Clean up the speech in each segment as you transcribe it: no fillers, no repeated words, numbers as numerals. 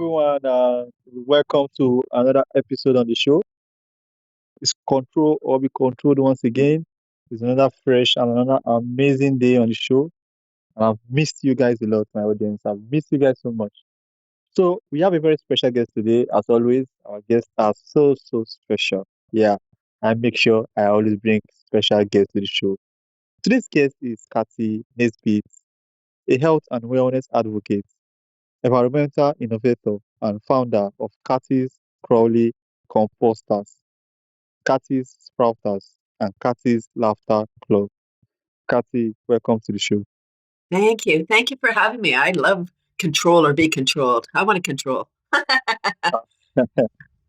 everyone. Welcome to another episode on the show. It's Control or Be Controlled once again. It's another fresh and another amazing day on the show. And I've missed you guys a lot, my audience. I've missed you guys so much. So we have a very special guest today. As always, our guests are so special. Yeah, I make sure I always bring special guests to the show. Today's guest is Kathy Nesbitt, a health and wellness advocate, environmental innovator and founder of Cathy's Crowley Composters, Cathy's Sprouters, and Cathy's Laughter Club. Cathy, welcome to the show. Thank you. Thank you for having me. I love control or be controlled. I want to control.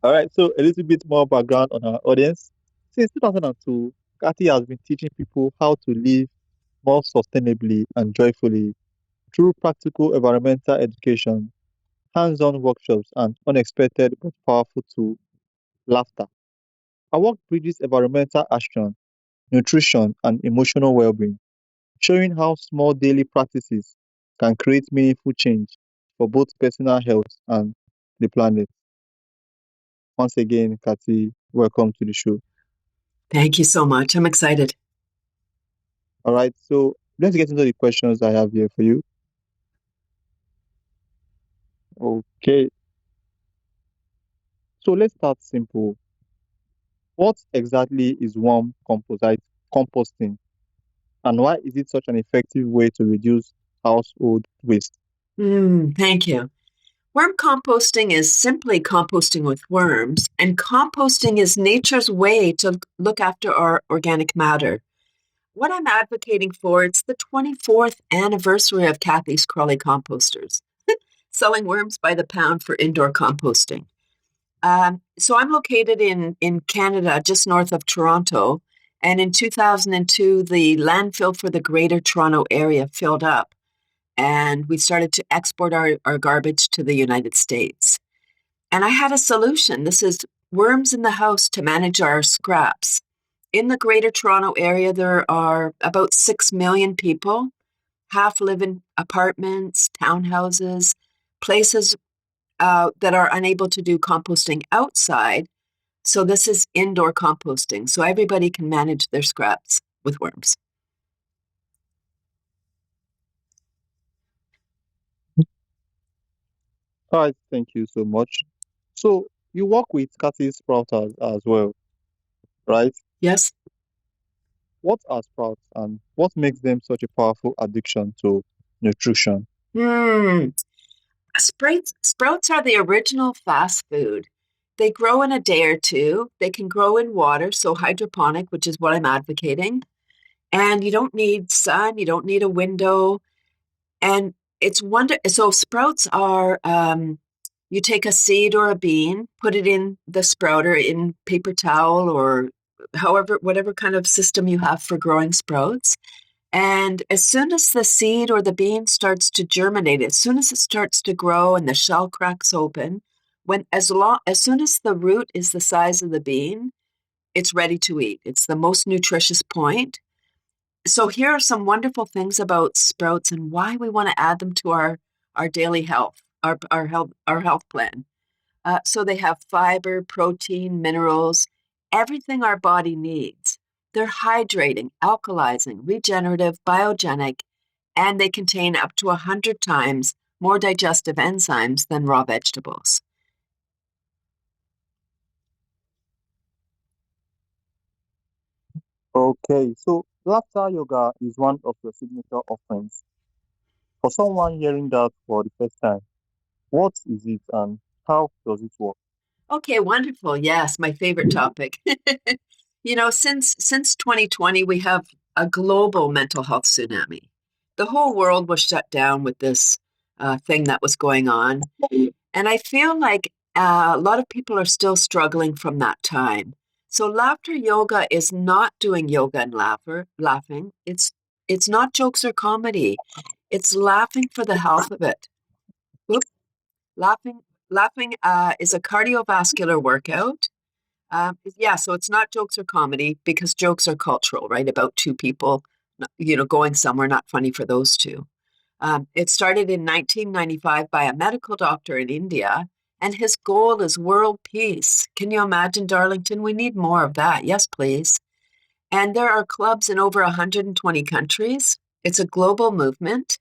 All right, so a little bit more background on our audience. Since 2002, Cathy has been teaching people how to live more sustainably and joyfully through practical environmental education, hands-on workshops, and unexpected but powerful tool, laughter. Our work bridges environmental action, nutrition, and emotional well-being, showing how small daily practices can create meaningful change for both personal health and the planet. Once again, Kathy, welcome to the show. Thank you so much. I'm excited. All right, so let's get into the questions I have here for you. Okay, so let's start simple. What exactly is worm composting, and why is it such an effective way to reduce household waste? Thank you. Worm composting is simply composting with worms, and composting is nature's way to look after our organic matter. What I'm advocating for, it's the 24th anniversary of Kathy's Crawley Composters, selling worms by the pound for indoor composting. So I'm located in Canada, just north of Toronto. And in 2002, the landfill for the Greater Toronto Area filled up. And we started to export our garbage to the United States. And I had a solution. This is worms in the house to manage our scraps. In the Greater Toronto Area, there are about 6 million people. Half live in apartments, townhouses, places that are unable to do composting outside. So this is indoor composting. So everybody can manage their scraps with worms. All right, thank you so much. So you work with Cathy Sprouters as well, right? Yes. What are sprouts and what makes them such a powerful addiction to nutrition? Hmm. Sprouts are the original fast food. They grow in a day or two. They can grow in water, so hydroponic, which is what I'm advocating. And you don't need sun, you don't need a window. And so sprouts are you take a seed or a bean, put it in the sprouter in paper towel or whatever kind of system you have for growing sprouts. And as soon as the seed or the bean starts to germinate, as soon as it starts to grow and the shell cracks open, as soon as the root is the size of the bean, it's ready to eat. It's the most nutritious point. So here are some wonderful things about sprouts and why we want to add them to our daily health, our health plan. So they have fiber, protein, minerals, everything our body needs. They're hydrating, alkalizing, regenerative, biogenic, and they contain up to 100 times more digestive enzymes than raw vegetables. Okay, so laughter yoga is one of your signature offerings. For someone hearing that for the first time, what is it and how does it work? Okay, wonderful. Yes, my favorite topic. Since 2020, we have a global mental health tsunami. The whole world was shut down with this thing that was going on. And I feel like a lot of people are still struggling from that time. So laughter yoga is not doing yoga and laughing. It's not jokes or comedy. It's laughing for the health of it. Whoop. Laughing is a cardiovascular workout. Yeah, so it's not jokes or comedy because jokes are cultural, right? About two people, going somewhere, not funny for those two. It started in 1995 by a medical doctor in India, and his goal is world peace. Can you imagine, Darlington? We need more of that. Yes, please. And there are clubs in over 120 countries. It's a global movement.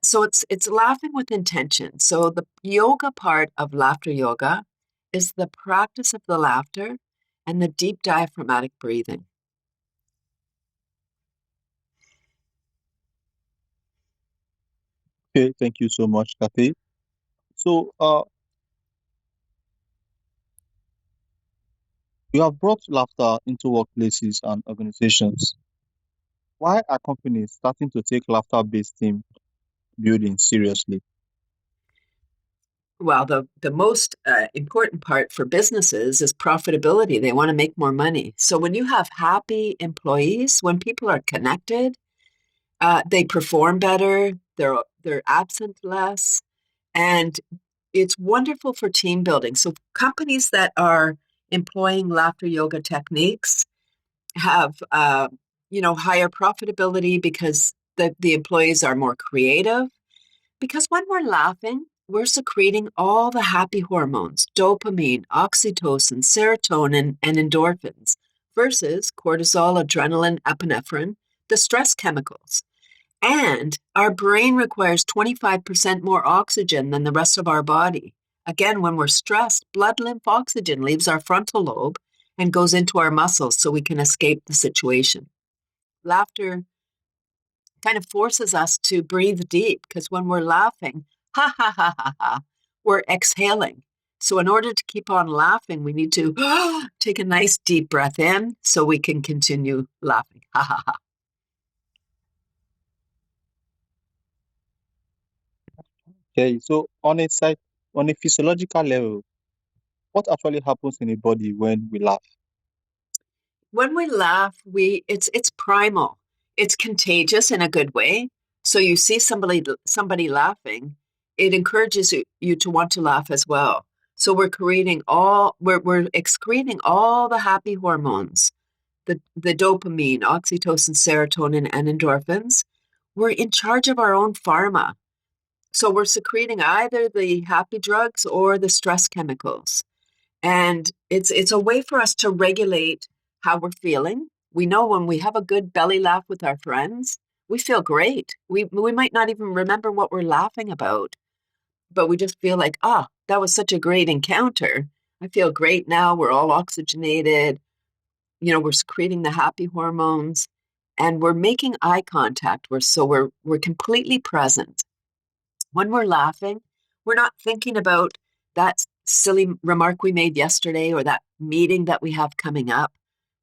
So it's laughing with intention. So the yoga part of laughter yoga is the practice of the laughter and the deep diaphragmatic breathing. Okay, thank you so much, Kathy. So, you have brought laughter into workplaces and organizations. Why are companies starting to take laughter-based team building seriously? Well, the most important part for businesses is profitability. They want to make more money. So when you have happy employees, when people are connected, they perform better. They're absent less, and it's wonderful for team building. So companies that are employing laughter yoga techniques have higher profitability because the employees are more creative. Because when we're laughing, we're secreting all the happy hormones, dopamine, oxytocin, serotonin, and endorphins, versus cortisol, adrenaline, epinephrine, the stress chemicals. And our brain requires 25% more oxygen than the rest of our body. Again, when we're stressed, blood lymph oxygen leaves our frontal lobe and goes into our muscles so we can escape the situation. Laughter kind of forces us to breathe deep because when we're laughing, ha ha ha ha ha, we're exhaling. So, in order to keep on laughing, we need to take a nice deep breath in so we can continue laughing. Ha ha ha. Okay, so on a physiological level, what actually happens in the body when we laugh? When we laugh, it's primal. It's contagious in a good way. So you see somebody laughing, it encourages you to want to laugh as well. So we're excreting all the happy hormones, the dopamine, oxytocin, serotonin, and endorphins. We're in charge of our own pharma. So we're secreting either the happy drugs or the stress chemicals. And it's a way for us to regulate how we're feeling. We know when we have a good belly laugh with our friends, we feel great. We might not even remember what we're laughing about, but we just feel like, that was such a great encounter. I feel great now. We're all oxygenated. We're secreting the happy hormones and we're making eye contact. We're completely present. When we're laughing, we're not thinking about that silly remark we made yesterday or that meeting that we have coming up,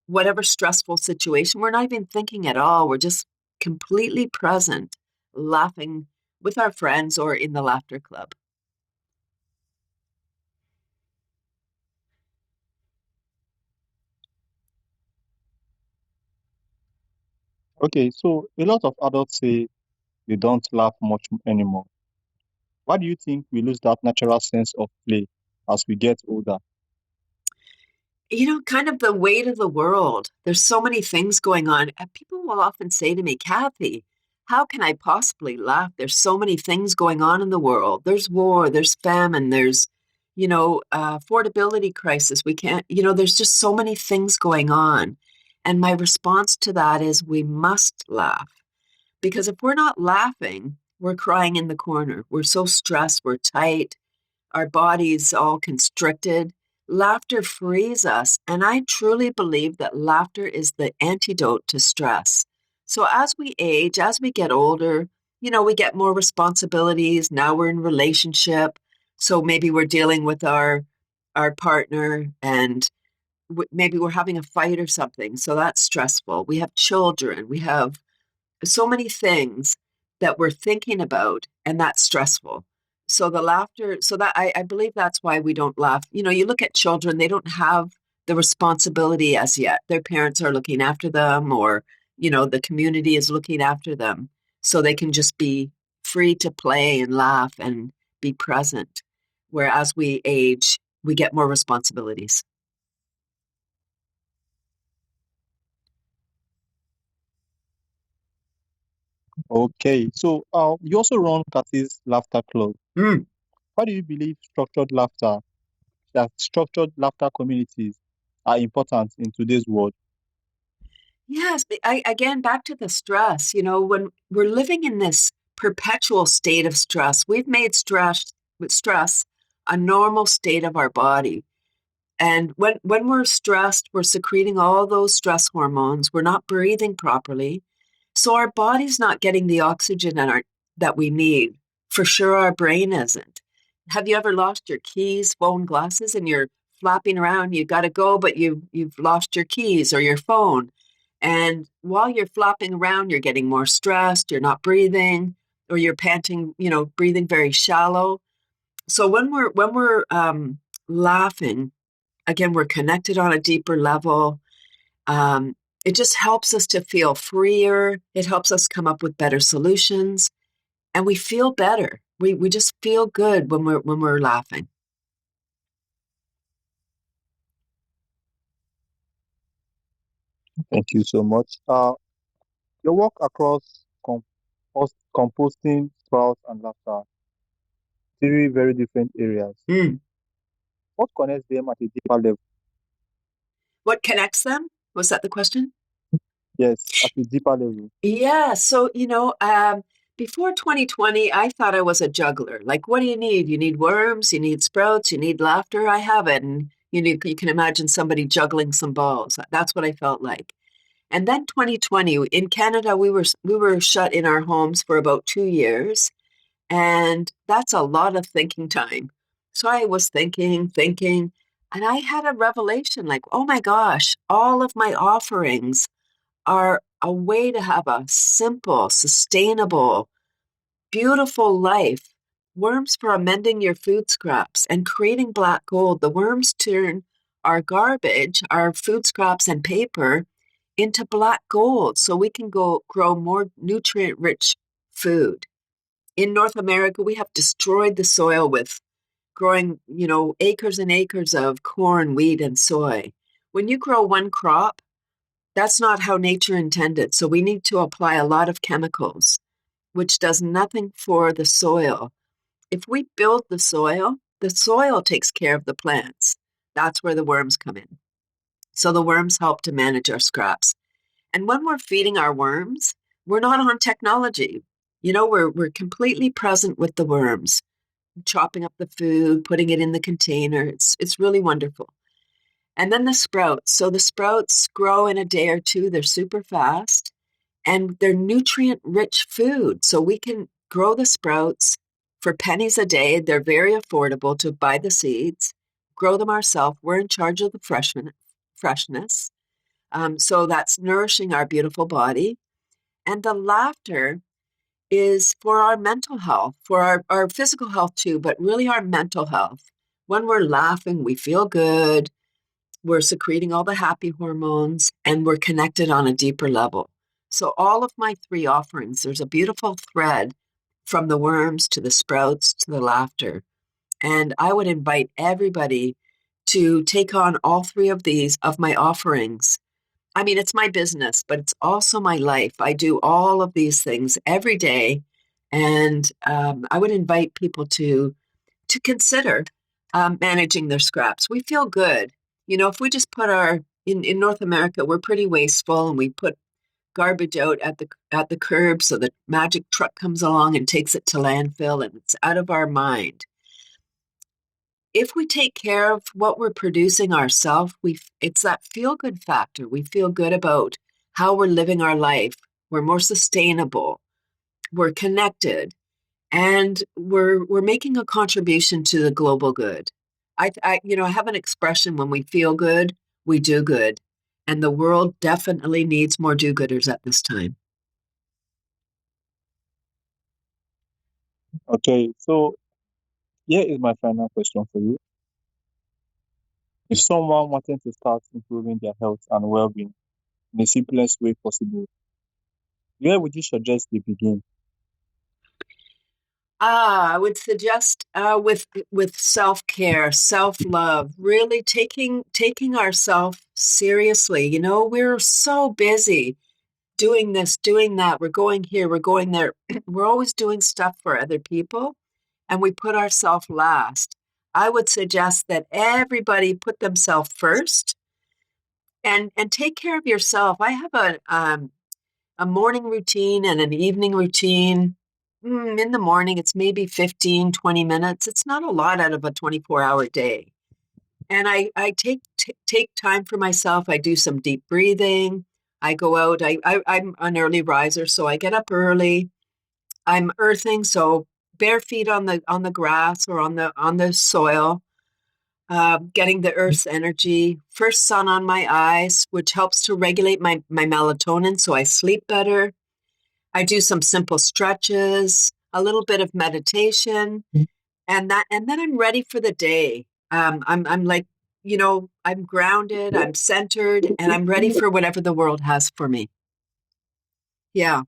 whatever stressful situation. We're not even thinking at all. We're just completely present, laughing with our friends or in the laughter club. Okay, so a lot of adults say they don't laugh much anymore. Why do you think we lose that natural sense of play as we get older? Kind of the weight of the world. There's so many things going on. And people will often say to me, Kathy, how can I possibly laugh? There's so many things going on in the world. There's war, there's famine, there's, affordability crisis. We can't, there's just so many things going on. And my response to that is we must laugh because if we're not laughing, we're crying in the corner. We're so stressed, we're tight, our bodies all constricted. Laughter frees us. And I truly believe that laughter is the antidote to stress. So as we age, as we get older, we get more responsibilities. Now we're in relationship. So maybe we're dealing with our partner and maybe we're having a fight or something. So that's stressful. We have children. We have so many things that we're thinking about, and that's stressful. So the laughter, so that I believe that's why we don't laugh. You look at children, they don't have the responsibility as yet. Their parents are looking after them, or, the community is looking after them. So they can just be free to play and laugh and be present. Whereas we age, we get more responsibilities. Okay. So you also run Cathy's Laughter Club. Mm. Why do you believe structured laughter communities are important in today's world? Yes, but again, back to the stress, when we're living in this perpetual state of stress, we've made stress a normal state of our body. And when we're stressed, we're secreting all those stress hormones. We're not breathing properly. So our body's not getting the oxygen that we need. For sure, our brain isn't. Have you ever lost your keys, phone, glasses, and you're flapping around? You got to go, but you've lost your keys or your phone. And while you're flapping around, you're getting more stressed. You're not breathing, or you're panting. Breathing very shallow. So when we're laughing, again, we're connected on a deeper level. Um, it just helps us to feel freer. It helps us come up with better solutions, and we feel better. We just feel good when we're laughing. Thank you so much. Your work across composting, sprouts, and laughter, three very different areas. Mm. What connects them at a deeper level? What connects them? Was that the question? Yes, at a deeper level. Yeah. So, before 2020, I thought I was a juggler. Like, what do you need? You need worms, you need sprouts, you need laughter. I have it. And you can imagine somebody juggling some balls. That's what I felt like. And then 2020, in Canada, we were shut in our homes for about 2 years, and that's a lot of thinking time. So I was thinking, and I had a revelation like, oh my gosh, all of my offerings are a way to have a simple, sustainable, beautiful life. Worms for amending your food scraps and creating black gold. The worms turn our garbage, our food scraps and paper into black gold so we can go grow more nutrient rich food. In North America, we have destroyed the soil with growing, acres and acres of corn, wheat, and soy. When you grow one crop, that's not how nature intended. So we need to apply a lot of chemicals, which does nothing for the soil. If we build the soil takes care of the plants. That's where the worms come in. So the worms help to manage our scraps. And when we're feeding our worms, we're not on technology. We're completely present with the worms, chopping up the food, putting it in the container. It's really wonderful. And then the sprouts. So the sprouts grow in a day or two. They're super fast and they're nutrient rich food. So we can grow the sprouts for pennies a day. They're very affordable to buy the seeds, grow them ourselves. We're in charge of the freshness. So that's nourishing our beautiful body. And the laughter is for our mental health, for our physical health too, but really our mental health. When we're laughing, we feel good, we're secreting all the happy hormones, and we're connected on a deeper level. So, all of my three offerings, there's a beautiful thread from the worms to the sprouts to the laughter. And I would invite everybody to take on all three of these of my offerings. I mean, it's my business, but it's also my life. I do all of these things every day, and I would invite people to consider managing their scraps. We feel good, if we just put in North America, we're pretty wasteful, and we put garbage out at the curb, so the magic truck comes along and takes it to landfill, and it's out of our mind. If we take care of what we're producing ourselves, it's that feel good factor. We feel good about how we're living our life. We're more sustainable. We're connected, and we're making a contribution to the global good. I have an expression: when we feel good, we do good, and the world definitely needs more do-gooders at this time. Okay, so here is my final question for you. If someone wanted to start improving their health and well-being in the simplest way possible, where would you suggest they begin? I would suggest with self-care, self-love, really taking ourselves seriously. We're so busy doing this, doing that. We're going here, we're going there. We're always doing stuff for other people, and we put ourselves last. I would suggest that everybody put themselves first and take care of yourself. I have a morning routine and an evening routine. In the morning, it's maybe 15, 20 minutes. It's not a lot out of a 24-hour day. And I take time for myself. I do some deep breathing. I go out. I'm an early riser, so I get up early. I'm earthing, so bare feet on the grass or on the soil, getting the earth's energy. First sun on my eyes, which helps to regulate my melatonin, so I sleep better. I do some simple stretches, a little bit of meditation, and then I'm ready for the day. I'm like, I'm grounded, I'm centered, and I'm ready for whatever the world has for me. Yeah.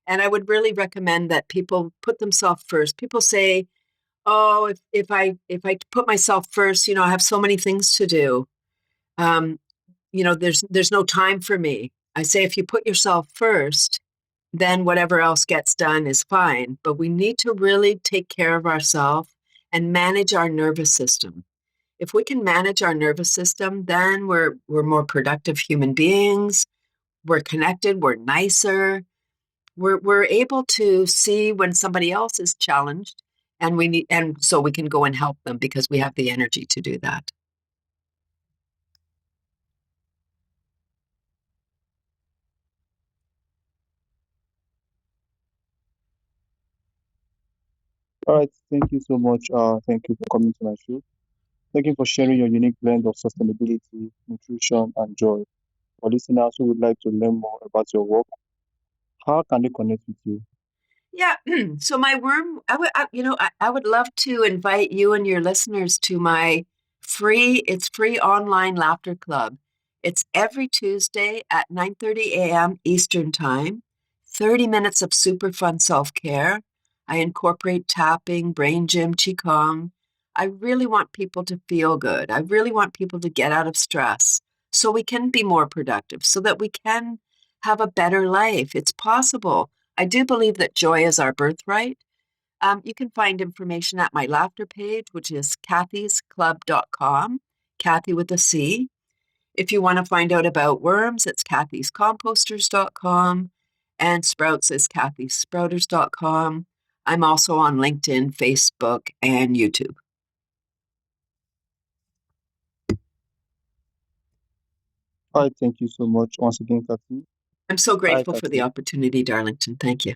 And I would really recommend that people put themselves first. People say, "Oh, if I put myself first, I have so many things to do. Um, there's no time for me." I say, if you put yourself first, then whatever else gets done is fine. But we need to really take care of ourselves and manage our nervous system. If we can manage our nervous system, then we're more productive human beings. We're connected. We're nicer. We're able to see when somebody else is challenged, and so we can go and help them because we have the energy to do that. All right, thank you so much. Thank you for coming to my show. Thank you for sharing your unique blend of sustainability, nutrition, and joy. For listeners who would like to learn more about your work, how can they connect with you? Yeah. So my worm, I would love to invite you and your listeners to my it's free online laughter club. It's every Tuesday at 9:30 a.m. Eastern Time, 30 minutes of super fun self-care. I incorporate tapping, brain gym, qigong. I really want people to feel good. I really want people to get out of stress so we can be more productive, so that we can have a better life. It's possible. I do believe that joy is our birthright. You can find information at my laughter page, which is kathysclub.com, Kathy with a C. If you want to find out about worms, it's kathyscomposters.com, and sprouts is kathysprouters.com. I'm also on LinkedIn, Facebook, and YouTube. All right, thank you so much once again, Kathy. I'm so Bye, grateful for the Kathy. opportunity, Darlington. Thank you.